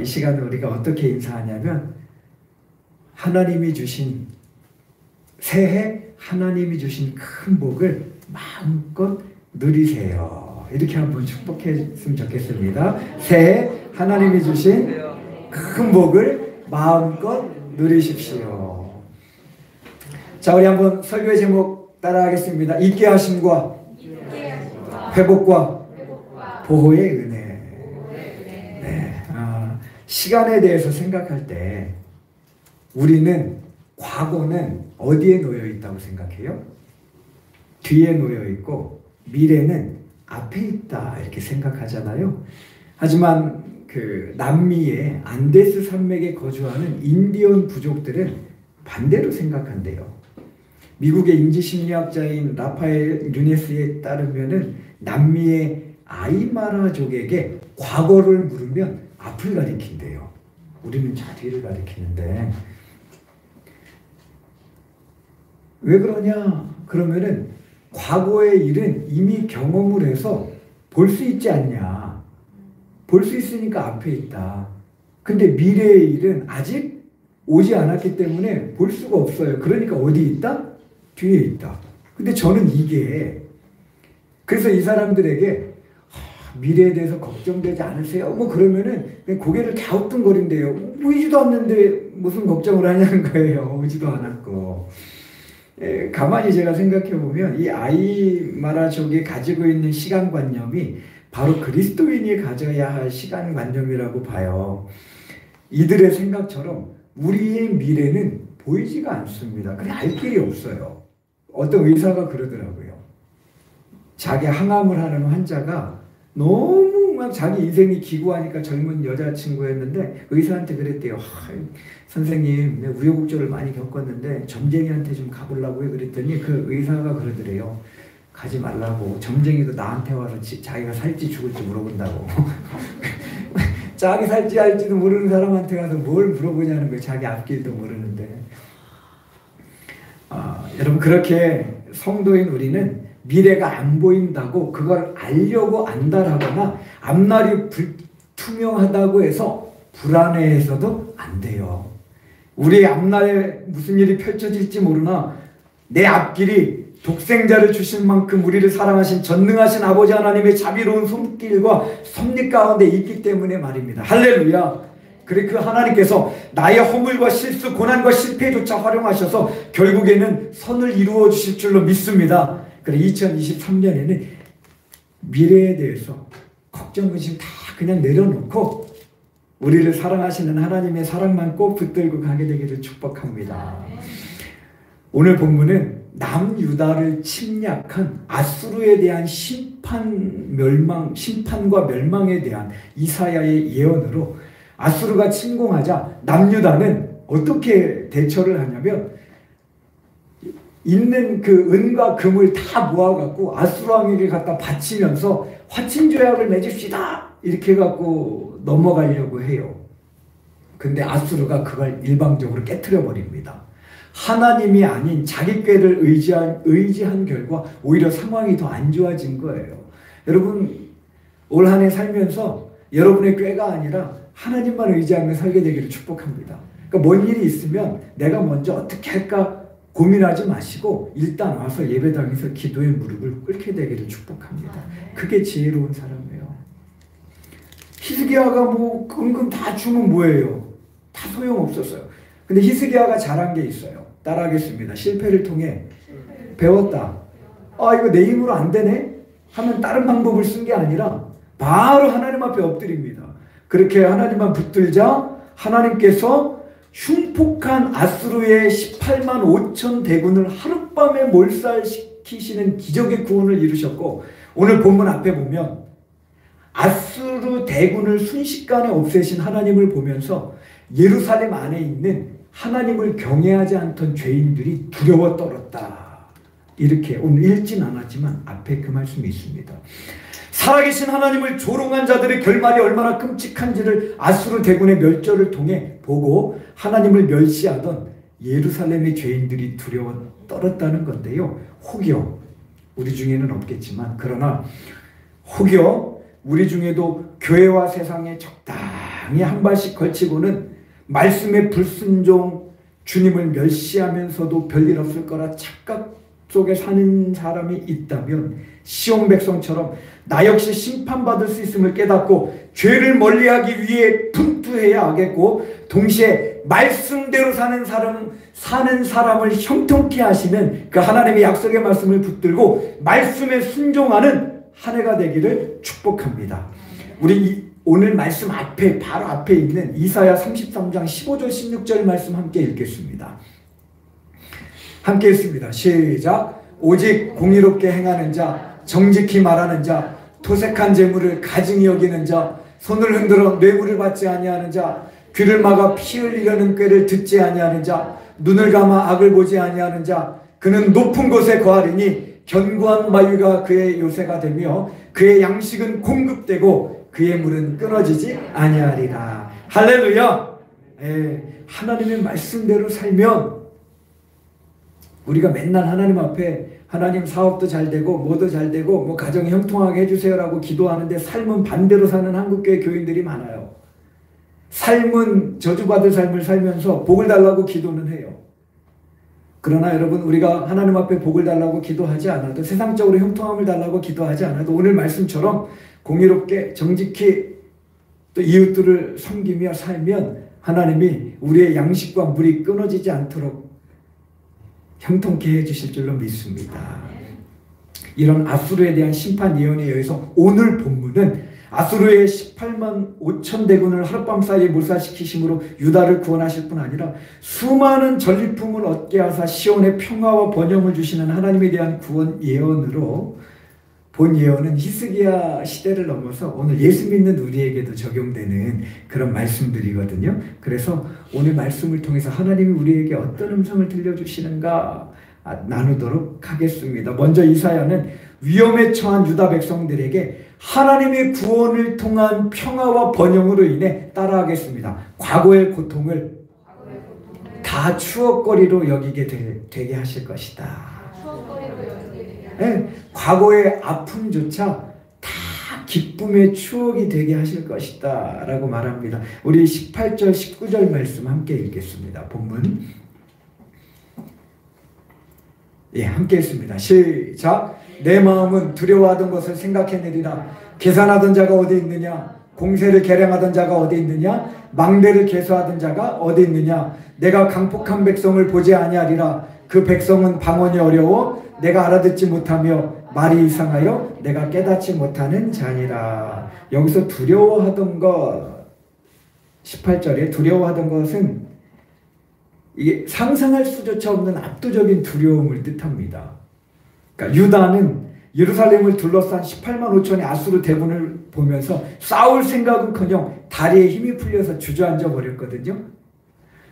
이 시간을 우리가 어떻게 인사하냐면 하나님이 주신 새해 하나님이 주신 큰 복을 마음껏 누리세요. 이렇게 한번 축복했으면 좋겠습니다. 새해 하나님이 주신 큰 복을 마음껏 누리십시오. 자, 우리 한번 설교의 제목 따라하겠습니다. 있게 하심과 회복과 보호의 은혜. 네. 시간에 대해서 생각할 때 우리는 과거는 어디에 놓여 있다고 생각해요? 뒤에 놓여 있고 미래는 앞에 있다 이렇게 생각하잖아요. 하지만 그 남미의 안데스 산맥에 거주하는 인디언 부족들은 반대로 생각한대요. 미국의 인지심리학자인 라파엘 누네스에 따르면은 남미의 아이마라족에게 과거를 물으면 앞을 가리킨대요. 우리는 자 뒤를 가리키는데 왜 그러냐? 그러면은 과거의 일은 이미 경험을 해서 볼 수 있지 않냐? 볼 수 있으니까 앞에 있다. 근데 미래의 일은 아직 오지 않았기 때문에 볼 수가 없어요. 그러니까 어디 있다? 뒤에 있다. 근데 저는 이게 그래서 이 사람들에게 미래에 대해서 걱정되지 않으세요? 뭐 그러면은 그냥 고개를 갸우뚱거린대요. 보이지도 않는데 무슨 걱정을 하냐는 거예요. 오지도 않았고. 가만히 제가 생각해 보면 이 아이마라족이 가지고 있는 시간관념이 바로 그리스도인이 가져야 할 시간관념이라고 봐요. 이들의 생각처럼 우리의 미래는 보이지가 않습니다. 그래 알 길이 없어요. 어떤 의사가 그러더라고요. 자기 항암을 하는 환자가 너무 막 자기 인생이 기구하니까 젊은 여자친구였는데 의사한테 그랬대요. 선생님, 내가 우여곡절을 많이 겪었는데 점쟁이한테 좀 가보려고요. 그랬더니 그 의사가 그러더래요. 가지 말라고. 점쟁이도 나한테 와서 자기가 살지 죽을지 물어본다고. 자기 살지 할지도 모르는 사람한테 가서 뭘 물어보냐는 거예요. 자기 앞길도 모르는데. 여러분 그렇게 성도인 우리는 미래가 안 보인다고 그걸 알려고 안달하거나 앞날이 불투명하다고 해서 불안해해서도 안 돼요. 우리의 앞날에 무슨 일이 펼쳐질지 모르나 내 앞길이 독생자를 주신 만큼 우리를 사랑하신 전능하신 아버지 하나님의 자비로운 손길과 섭리 가운데 있기 때문에 말입니다. 할렐루야. 그래 그 하나님께서 나의 허물과 실수, 고난과 실패조차 활용하셔서 결국에는 선을 이루어 주실 줄로 믿습니다. 그래 2023년에는 미래에 대해서 걱정, 의심 다 그냥 내려놓고 우리를 사랑하시는 하나님의 사랑만 꼭 붙들고 가게 되기를 축복합니다. 오늘 본문은 남유다를 침략한 아수르에 대한 심판과 멸망에 대한 이사야의 예언으로 아수르가 침공하자 남유다는 어떻게 대처를 하냐면 있는 그 은과 금을 다 모아갖고 아수르 왕에게 갖다 바치면서 화친조약을 맺읍시다 이렇게 해갖고 넘어가려고 해요. 근데 아수르가 그걸 일방적으로 깨트려 버립니다. 하나님이 아닌 자기 꾀를 의지한 결과 오히려 상황이 더 안 좋아진 거예요. 여러분 올 한 해 살면서 여러분의 꾀가 아니라 하나님만 의지하며 살게 되기를 축복합니다. 그러니까 뭔 일이 있으면 내가 먼저 어떻게 할까 고민하지 마시고 일단 와서 예배당에서 기도의 무릎을 꿇게 되기를 축복합니다. 그게 지혜로운 사람이에요. 히스기야가 뭐 은금 다 주면 뭐예요? 다 소용없었어요. 근데 히스기야가 잘한 게 있어요. 따라하겠습니다. 실패를 통해 배웠다. 이거 내 힘으로 안 되네? 하면 다른 방법을 쓴 게 아니라 바로 하나님 앞에 엎드립니다. 그렇게 하나님만 붙들자 하나님께서 흉폭한 아수르의 18만 5천 대군을 하룻밤에 몰살시키시는 기적의 구원을 이루셨고 오늘 본문 앞에 보면 아수르 대군을 순식간에 없애신 하나님을 보면서 예루살렘 안에 있는 하나님을 경외하지 않던 죄인들이 두려워 떨었다. 이렇게 오늘 읽진 않았지만 앞에 그 말씀이 있습니다. 살아계신 하나님을 조롱한 자들의 결말이 얼마나 끔찍한지를 아수르 대군의 멸절을 통해 보고 하나님을 멸시하던 예루살렘의 죄인들이 두려워 떨었다는 건데요. 혹여 우리 중에는 없겠지만 그러나 혹여 우리 중에도 교회와 세상에 적당히 땅에 한 발씩 걸치고는 말씀의 불순종, 주님을 멸시하면서도 별일 없을 거라 착각 속에 사는 사람이 있다면 시온 백성처럼 나 역시 심판받을 수 있음을 깨닫고 죄를 멀리하기 위해 분투해야 하겠고, 동시에 말씀대로 사는 사람을 형통케 하시는 그 하나님의 약속의 말씀을 붙들고 말씀에 순종하는 한 해가 되기를 축복합니다. 우리 오늘 말씀 앞에, 바로 앞에 있는 이사야 33장 15절 16절 말씀 함께 읽겠습니다. 함께 읽습니다. 시작. 오직 공의롭게 행하는 자, 정직히 말하는 자, 토색한 재물을 가증히 여기는 자, 손을 흔들어 뇌물을 받지 아니하는 자, 귀를 막아 피 흘리려는 꾀를 듣지 아니하는 자, 눈을 감아 악을 보지 아니하는 자, 그는 높은 곳에 거하리니 견고한 바위가 그의 요새가 되며 그의 양식은 공급되고 그의 물은 끊어지지 아니하리라. 할렐루야. 하나님의 말씀대로 살면 우리가 맨날 하나님 앞에 하나님 사업도 잘 되고 뭐도 잘 되고 뭐 가정이 형통하게 해주세요라고 기도하는데 삶은 반대로 사는 한국교회 교인들이 많아요. 삶은 저주받을 삶을 살면서 복을 달라고 기도는 해요. 그러나 여러분, 우리가 하나님 앞에 복을 달라고 기도하지 않아도, 세상적으로 형통함을 달라고 기도하지 않아도 오늘 말씀처럼 공의롭게 정직히 또 이웃들을 섬기며 살면 하나님이 우리의 양식과 물이 끊어지지 않도록 형통케 해주실 줄로 믿습니다. 이런 아수르에 대한 심판 예언에 의해서 오늘 본문은 아수르의 18만 5천 대군을 하룻밤 사이에 몰살시키심으로 유다를 구원하실 뿐 아니라 수많은 전리품을 얻게 하사 시온의 평화와 번영을 주시는 하나님에 대한 구원 예언으로 본 예언은 히스기야 시대를 넘어서 오늘 예수 믿는 우리에게도 적용되는 그런 말씀들이거든요. 그래서 오늘 말씀을 통해서 하나님이 우리에게 어떤 음성을 들려주시는가 나누도록 하겠습니다. 먼저 이사야는 위험에 처한 유다 백성들에게 하나님의 구원을 통한 평화와 번영으로 인해 따라하겠습니다. 과거의 고통을 다 추억거리로 여기게 되게 하실 것이다. 네, 과거의 아픔조차 다 기쁨의 추억이 되게 하실 것이다 라고 말합니다. 우리 18절 19절 말씀 함께 읽겠습니다. 본문 함께 읽습니다. 시작. 내 마음은 두려워하던 것을 생각해내리라. 계산하던 자가 어디 있느냐? 공세를 계량하던 자가 어디 있느냐? 망대를 계수하던 자가 어디 있느냐? 내가 강폭한 백성을 보지 아니하리라. 그 백성은 방언이 어려워 내가 알아듣지 못하며 말이 이상하여 내가 깨닫지 못하는 자니라. 여기서 두려워하던 것, 18절에 두려워하던 것은 이게 상상할 수조차 없는 압도적인 두려움을 뜻합니다. 그러니까 유다는 예루살렘을 둘러싼 18만 5천의 아수르 대군을 보면서 싸울 생각은커녕 다리에 힘이 풀려서 주저앉아 버렸거든요.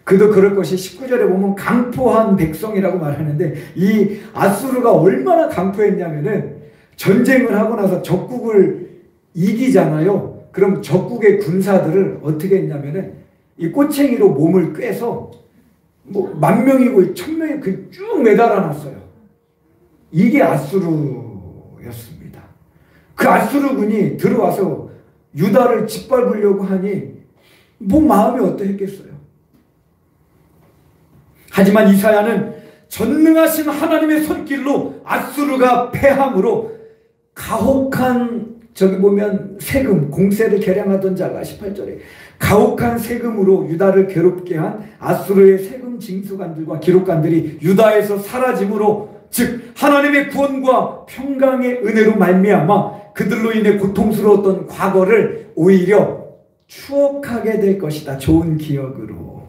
그도 그럴 것이 19절에 보면 강포한 백성이라고 말하는데, 이 아수르가 얼마나 강포했냐면은 전쟁을 하고 나서 적국을 이기잖아요. 그럼 적국의 군사들을 어떻게 했냐면은 이 꼬챙이로 몸을 꿰서 뭐 10,000명이고 1,000명이 쭉 매달아 놨어요. 이게 아수르였습니다. 그 아수르군이 들어와서 유다를 짓밟으려고 하니 뭐 마음이 어떠했겠어요. 하지만 이사야는 전능하신 하나님의 손길로 아수르가 패함으로 가혹한, 저기 보면 세금, 공세를 계량하던 자가 18절에 가혹한 세금으로 유다를 괴롭게 한 아수르의 세금 징수관들과 기록관들이 유다에서 사라짐으로, 즉 하나님의 구원과 평강의 은혜로 말미암아 그들로 인해 고통스러웠던 과거를 오히려 추억하게 될 것이다. 좋은 기억으로.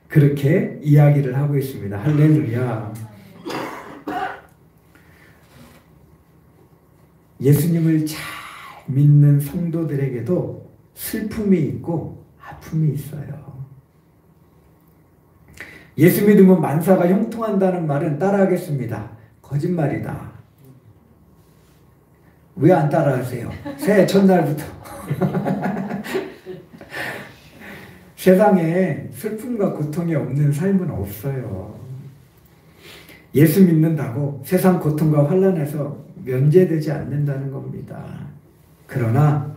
그렇게 이야기를 하고 있습니다. 할렐루야. 예수님을 잘 믿는 성도들에게도 슬픔이 있고 아픔이 있어요. 예수 믿으면 만사가 형통한다는 말은 따라하겠습니다. 거짓말이다. 왜 안 따라하세요? 새해 첫날부터. 세상에 슬픔과 고통이 없는 삶은 없어요. 예수 믿는다고 세상 고통과 환난에서 면제되지 않는다는 겁니다. 그러나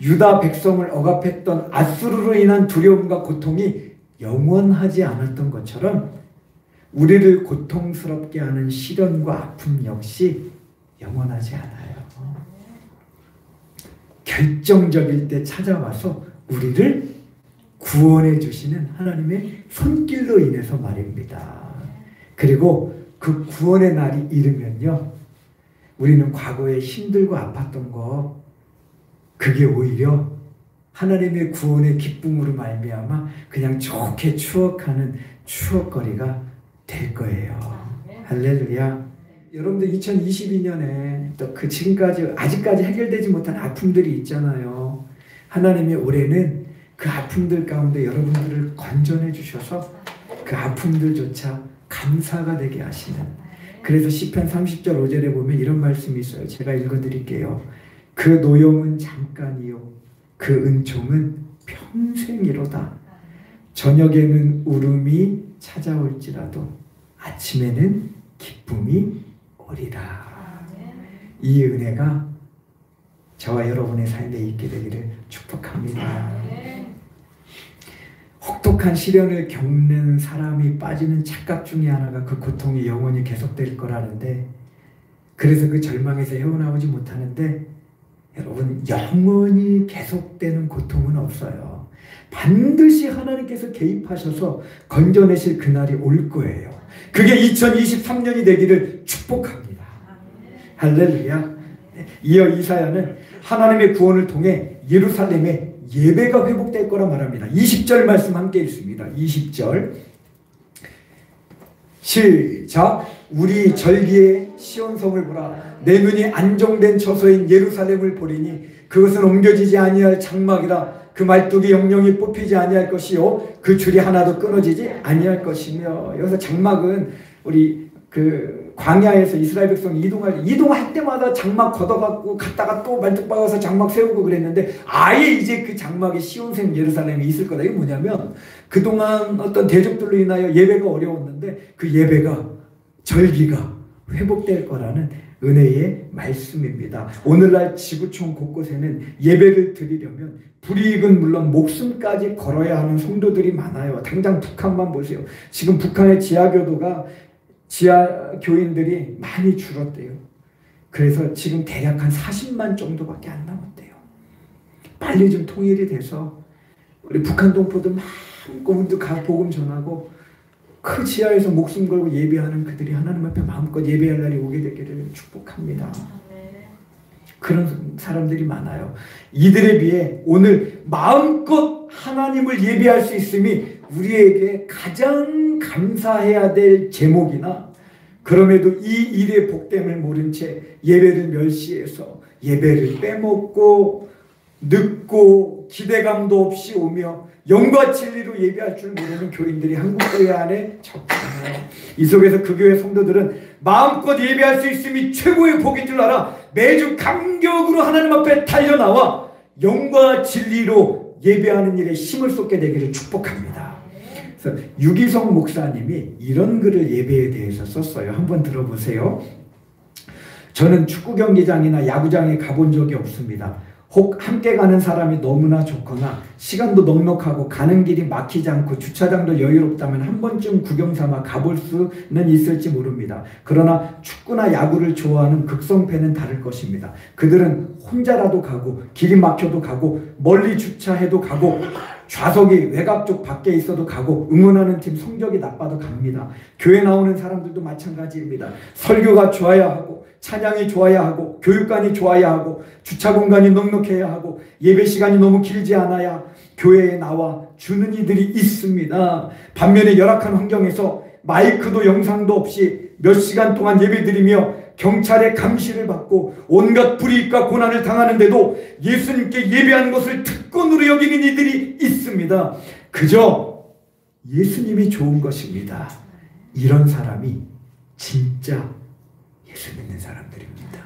유다 백성을 억압했던 앗수르로 인한 두려움과 고통이 영원하지 않았던 것처럼 우리를 고통스럽게 하는 시련과 아픔 역시 영원하지 않아요. 결정적일 때 찾아와서 우리를 구원해 주시는 하나님의 손길로 인해서 말입니다. 그리고 그 구원의 날이 이르면요, 우리는 과거에 힘들고 아팠던 거, 그게 오히려 하나님의 구원의 기쁨으로 말미암아 그냥 좋게 추억하는 추억거리가 될 거예요. 할렐루야. 여러분들 2022년에 또 그 지금까지 아직까지 해결되지 못한 아픔들이 있잖아요. 하나님이 올해는 그 아픔들 가운데 여러분들을 건져내 주셔서 그 아픔들조차 감사가 되게 하시는, 그래서 시편 30절 5절에 보면 이런 말씀이 있어요. 제가 읽어드릴게요. 그 노염은 잠깐이요 그 은총은 평생이로다. 저녁에는 울음이 찾아올지라도 아침에는 기쁨이 오리라. 이 은혜가 저와 여러분의 삶에 있게 되기를 축복합니다. 혹독한 시련을 겪는 사람이 빠지는 착각 중에 하나가 그 고통이 영원히 계속될 거라는데, 그래서 그 절망에서 헤어나오지 못하는데, 여러분, 영원히 계속되는 고통은 없어요. 반드시 하나님께서 개입하셔서 건져내실 그날이 올 거예요. 그게 2023년이 되기를 축복합니다. 할렐루야. 이어 이사야는 하나님의 구원을 통해 예루살렘의 예배가 회복될 거라 말합니다. 20절 말씀 함께 읽습니다. 20절 시작. 우리 절기의 시온성을 보라. 내 눈이 안정된 처소인 예루살렘을 보리니 그것은 옮겨지지 아니할 장막이라. 그 말뚝이 영영이 뽑히지 아니할 것이요 그 줄이 하나도 끊어지지 아니할 것이며. 여기서 장막은 우리 그 광야에서 이스라엘 백성이 이동할 때마다 장막 걷어갖고 갔다가 또 말뚝 박아서 장막 세우고 그랬는데, 아예 이제 그 장막이 시온성 예루살렘이 있을 거다. 이게 뭐냐면 그동안 어떤 대적들로 인하여 예배가 어려웠는데 그 예배가, 절기가 회복될 거라는 은혜의 말씀입니다. 오늘날 지구촌 곳곳에는 예배를 드리려면 불이익은 물론 목숨까지 걸어야 하는 성도들이 많아요. 당장 북한만 보세요. 지금 북한의 지하 교인들이 많이 줄었대요. 그래서 지금 대략 한 40만 정도밖에 안 남았대요. 빨리 좀 통일이 돼서 우리 북한 동포들 마음껏 복음 전하고 그 지하에서 목숨 걸고 예배하는 그들이 하나님 앞에 마음껏 예배할 날이 오게 되기를 축복합니다. 그런 사람들이 많아요. 이들에 비해 오늘 마음껏 하나님을 예배할 수 있음이 우리에게 가장 감사해야 될 제목이나, 그럼에도 이 일의 복됨을 모른 채 예배를 멸시해서 예배를 빼먹고 늦고 기대감도 없이 오며 영과 진리로 예배할 줄 모르는 교인들이 한국 교회 안에 적잖아요. 이 속에서 그 교회 성도들은 마음껏 예배할 수 있음이 최고의 복인 줄 알아 매주 감격으로 하나님 앞에 달려나와 영과 진리로 예배하는 일에 힘을 쏟게 되기를 축복합니다. 그래서 유기성 목사님이 이런 글을 예배에 대해서 썼어요. 한번 들어보세요. 저는 축구 경기장이나 야구장에 가본 적이 없습니다. 혹 함께 가는 사람이 너무나 좋거나 시간도 넉넉하고 가는 길이 막히지 않고 주차장도 여유롭다면 한 번쯤 구경 삼아 가볼 수는 있을지 모릅니다. 그러나 축구나 야구를 좋아하는 극성패는 다를 것입니다. 그들은 혼자라도 가고 길이 막혀도 가고 멀리 주차해도 가고 좌석이 외곽 쪽 밖에 있어도 가고 응원하는 팀 성적이 나빠도 갑니다. 교회 나오는 사람들도 마찬가지입니다. 설교가 좋아야 하고 찬양이 좋아야 하고 교육관이 좋아야 하고 주차 공간이 넉넉해야 하고 예배 시간이 너무 길지 않아야 교회에 나와 주는 이들이 있습니다. 반면에 열악한 환경에서 마이크도 영상도 없이 몇 시간 동안 예배드리며 경찰의 감시를 받고 온갖 불이익과 고난을 당하는데도 예수님께 예배하는 것을 특권으로 여기는 이들이 있습니다. 그저 예수님이 좋은 것입니다. 이런 사람이 진짜 예수 믿는 사람들입니다.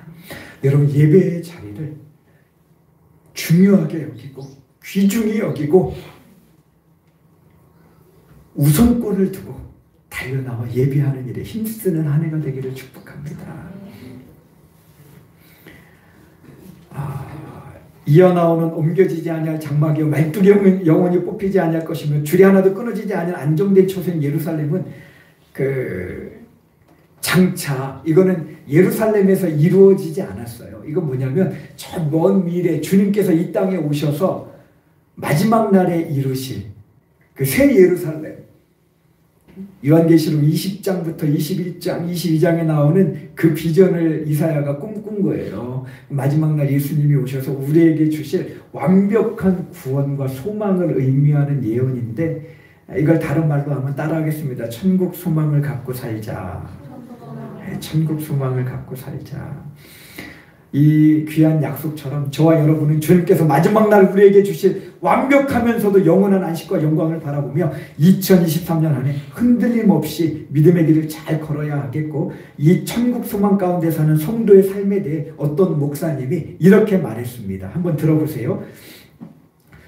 여러분, 예배의 자리를 중요하게 여기고 귀중히 여기고 우선권을 두고 달려나와 예배하는 일에 힘쓰는 한 해가 되기를 축복합니다. 이어나오는 옮겨지지 아니할 장막이요 말뚝의 영원히 뽑히지 아니할 것이며 줄이 하나도 끊어지지 아니할 안정된 처소인 예루살렘은 장차 이거는 예루살렘에서 이루어지지 않았어요. 이건 뭐냐면 저 먼 미래 주님께서 이 땅에 오셔서 마지막 날에 이루실 그 새 예루살렘, 요한계시록 20장부터 21장, 22장에 나오는 그 비전을 이사야가 꿈꾼 거예요. 마지막 날 예수님이 오셔서 우리에게 주실 완벽한 구원과 소망을 의미하는 예언인데, 이걸 다른 말로 하면 따라하겠습니다. 천국 소망을 갖고 살자. 천국 소망을 갖고 살자. 이 귀한 약속처럼 저와 여러분은 주님께서 마지막 날 우리에게 주실 완벽하면서도 영원한 안식과 영광을 바라보며 2023년 안에 흔들림 없이 믿음의 길을 잘 걸어야 하겠고, 이 천국 소망 가운데 사는 성도의 삶에 대해 어떤 목사님이 이렇게 말했습니다. 한번 들어보세요.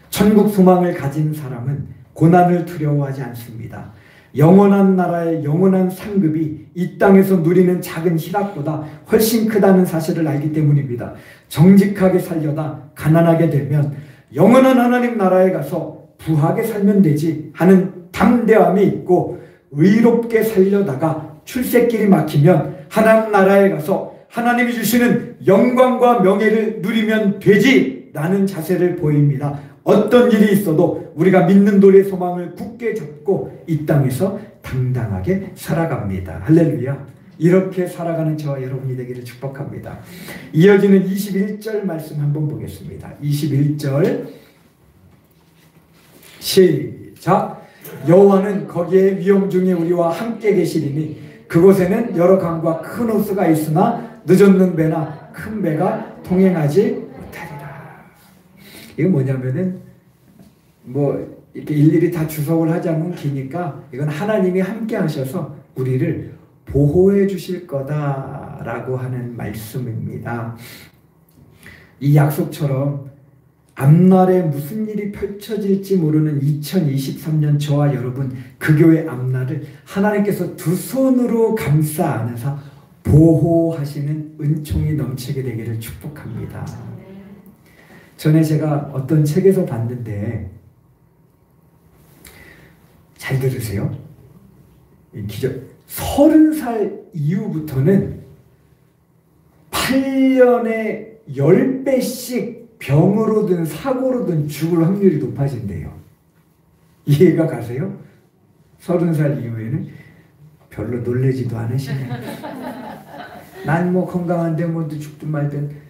천국 소망을 가진 사람은 고난을 두려워하지 않습니다. 영원한 나라의 영원한 상급이 이 땅에서 누리는 작은 희락보다 훨씬 크다는 사실을 알기 때문입니다. 정직하게 살려다 가난하게 되면 영원한 하나님 나라에 가서 부하게 살면 되지 하는 담대함이 있고, 의롭게 살려다가 출세길이 막히면 하나님 나라에 가서 하나님이 주시는 영광과 명예를 누리면 되지 라는 자세를 보입니다. 어떤 일이 있어도 우리가 믿는 돌의 소망을 굳게 잡고 이 땅에서 당당하게 살아갑니다. 할렐루야. 이렇게 살아가는 저와 여러분이 되기를 축복합니다. 이어지는 21절 말씀 한번 보겠습니다. 21절 시작. 여호와는 거기에 위험 중에 우리와 함께 계시리니 그곳에는 여러 강과 큰 호수가 있으나 늦었는 배나 큰 배가 통행하지 못하리라. 이거 뭐냐면은 이렇게 일일이 다 주석을 하자면 기니까 이건 하나님이 함께 하셔서 우리를 보호해 주실 거다라고 하는 말씀입니다. 이 약속처럼 앞날에 무슨 일이 펼쳐질지 모르는 2023년 저와 여러분 그 교회 앞날을 하나님께서 두 손으로 감싸 안으사 보호하시는 은총이 넘치게 되기를 축복합니다. 전에 제가 어떤 책에서 봤는데, 잘 들으세요. 30살 이후부터는 8년에 10배씩 병으로든 사고로든 죽을 확률이 높아진대요. 이해가 가세요? 30살 이후에는 별로 놀래지도 않으시네. 난 건강한데 죽든 말든.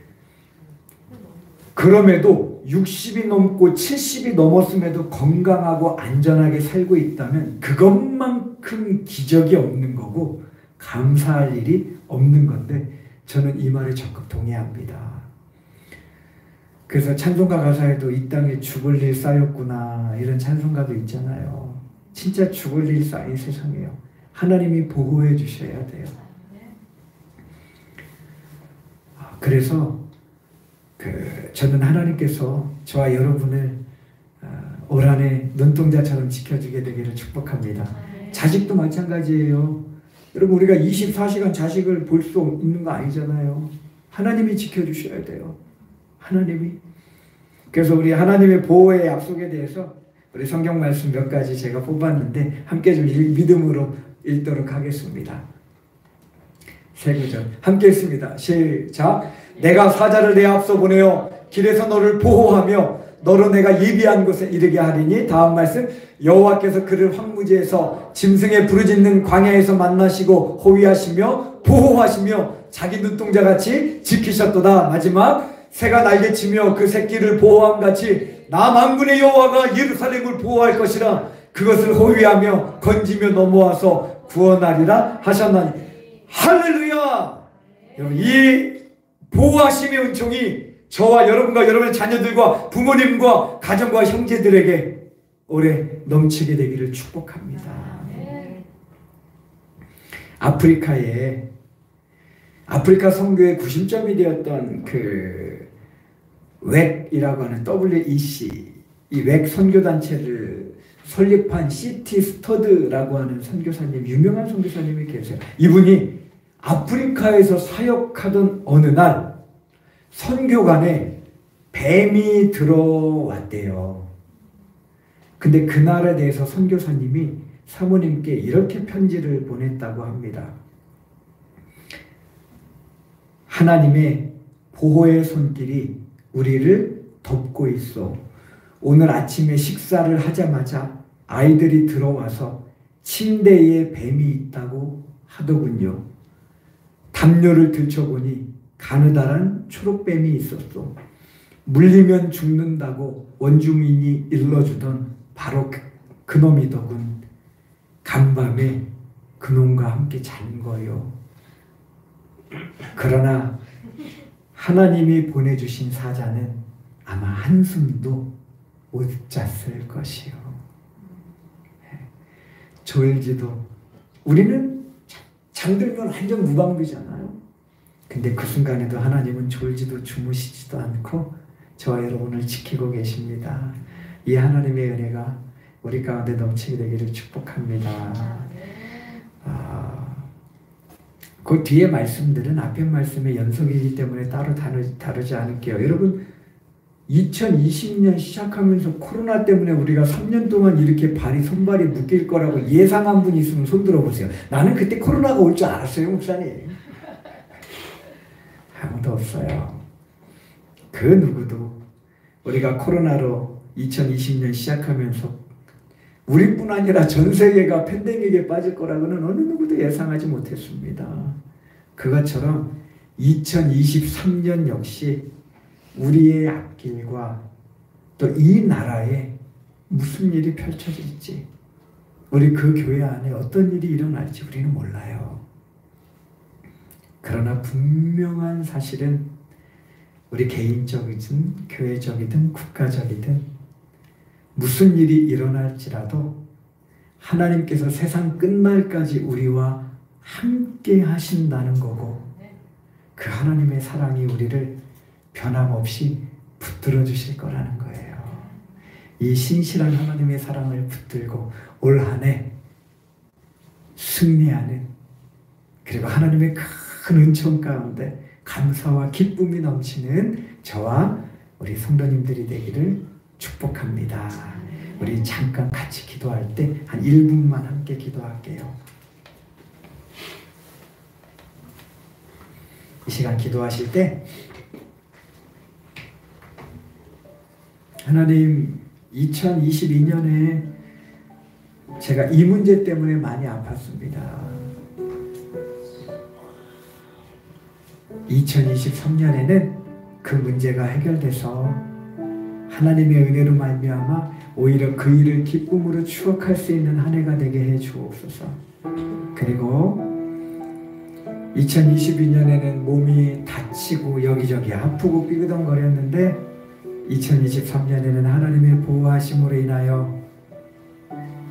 그럼에도 60이 넘고 70이 넘었음에도 건강하고 안전하게 살고 있다면 그것만큼 기적이 없는 거고 감사할 일이 없는 건데, 저는 이 말에 적극 동의합니다. 그래서 찬송가 가사에도 이 땅에 죽을 일 쌓였구나 이런 찬송가도 있잖아요. 진짜 죽을 일 쌓인 세상이에요. 하나님이 보호해 주셔야 돼요. 그래서 저는 하나님께서 저와 여러분을 올 한해 눈동자처럼 지켜주게 되기를 축복합니다. 자식도 마찬가지예요. 여러분, 우리가 24시간 자식을 볼 수 있는 거 아니잖아요. 하나님이 지켜주셔야 돼요. 하나님이. 그래서 우리 하나님의 보호의 약속에 대해서 우리 성경 말씀 몇 가지 제가 뽑았는데 함께 좀 믿음으로 읽도록 하겠습니다. 세 구절 함께 읽습니다. 시작. 내가 사자를 내 앞서 보내어 길에서 너를 보호하며 너로 내가 예비한 곳에 이르게 하리니. 다음 말씀. 여호와께서 그를 황무지에서 짐승의 부르짖는 광야에서 만나시고 호위하시며 보호하시며 자기 눈동자같이 지키셨도다. 마지막. 새가 날개치며 그 새끼를 보호함같이 나 만군의 여호와가 예루살렘을 보호할 것이라. 그것을 호위하며 건지며 넘어와서 구원하리라 하셨나니. 할렐루야. 여러분, 이 보호하심의 은총이 저와 여러분과 여러분의 자녀들과 부모님과 가정과 형제들에게 올해 넘치게 되기를 축복합니다. 아프리카 선교의 구심점이 되었던 웩이라고 하는 WEC, 이 웩 선교단체를 설립한 시티 스터드라고 하는 선교사님, 유명한 선교사님이 계세요. 이분이 아프리카에서 사역하던 어느 날 선교관에 뱀이 들어왔대요. 근데 그날에 대해서 선교사님이 사모님께 이렇게 편지를 보냈다고 합니다. 하나님의 보호의 손길이 우리를 덮고 있어. 오늘 아침에 식사를 하자마자 아이들이 들어와서 침대에 뱀이 있다고 하더군요. 담요를 들춰보니 가느다란 초록뱀이 있었어. 물리면 죽는다고 원주민이 일러주던 바로 그놈이더군. 간밤에 그놈과 함께 잔 거요. 그러나 하나님이 보내주신 사자는 아마 한숨도 못 잤을 것이요. 졸지도, 우리는 잠들면 완전 무방비잖아요. 근데 그 순간에도 하나님은 졸지도 주무시지도 않고 저와 여러분을 지키고 계십니다. 이 하나님의 은혜가 우리 가운데 넘치게 되기를 축복합니다. 그 뒤에 말씀들은 앞에 말씀의 연속이기 때문에 따로 다루지 않을게요. 여러분, 2020년 시작하면서 코로나 때문에 우리가 3년 동안 이렇게 손발이 묶일 거라고 예상한 분이 있으면 손 들어보세요. 나는 그때 코로나가 올 줄 알았어요, 목사님. 아무도 없어요. 그 누구도 우리가 코로나로 2020년 시작하면서 우리뿐 아니라 전 세계가 팬데믹에 빠질 거라고는 어느 누구도 예상하지 못했습니다. 그것처럼 2023년 역시 우리의 앞길과 또 이 나라에 무슨 일이 펼쳐질지, 우리 그 교회 안에 어떤 일이 일어날지 우리는 몰라요. 그러나 분명한 사실은 우리 개인적이든 교회적이든 국가적이든 무슨 일이 일어날지라도 하나님께서 세상 끝날까지 우리와 함께 하신다는 거고, 그 하나님의 사랑이 우리를 변함없이 붙들어 주실 거라는 거예요. 이 신실한 하나님의 사랑을 붙들고 올 한 해 승리하는, 그리고 하나님의 큰 은총 가운데 감사와 기쁨이 넘치는 저와 우리 성도님들이 되기를 축복합니다. 우리 잠깐 같이 기도할 때 한 1분만 함께 기도할게요. 이 시간 기도하실 때 하나님, 2022년에 제가 이 문제 때문에 많이 아팠습니다. 2023년에는 그 문제가 해결돼서 하나님의 은혜로 말미암아 오히려 그 일을 기쁨으로 추억할 수 있는 한 해가 되게 해 주옵소서. 그리고 2022년에는 몸이 다치고 여기저기 아프고 삐그덕거렸는데 2023년에는 하나님의 보호하심으로 인하여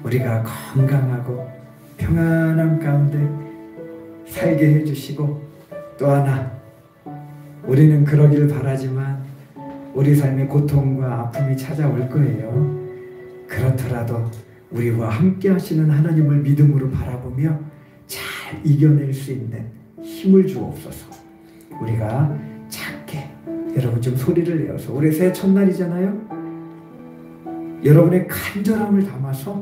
우리가 건강하고 평안한 가운데 살게 해주시고, 또 하나 우리는 그러길 바라지만 우리 삶에 고통과 아픔이 찾아올 거예요. 그렇더라도 우리와 함께 하시는 하나님을 믿음으로 바라보며 잘 이겨낼 수 있는 힘을 주옵소서. 우리가 작게, 여러분 좀 소리를 내어서, 올해 새해 첫날이잖아요. 여러분의 간절함을 담아서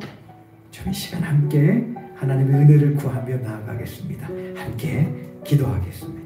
좀 이 시간 함께 하나님의 은혜를 구하며 나아가겠습니다. 함께 기도하겠습니다.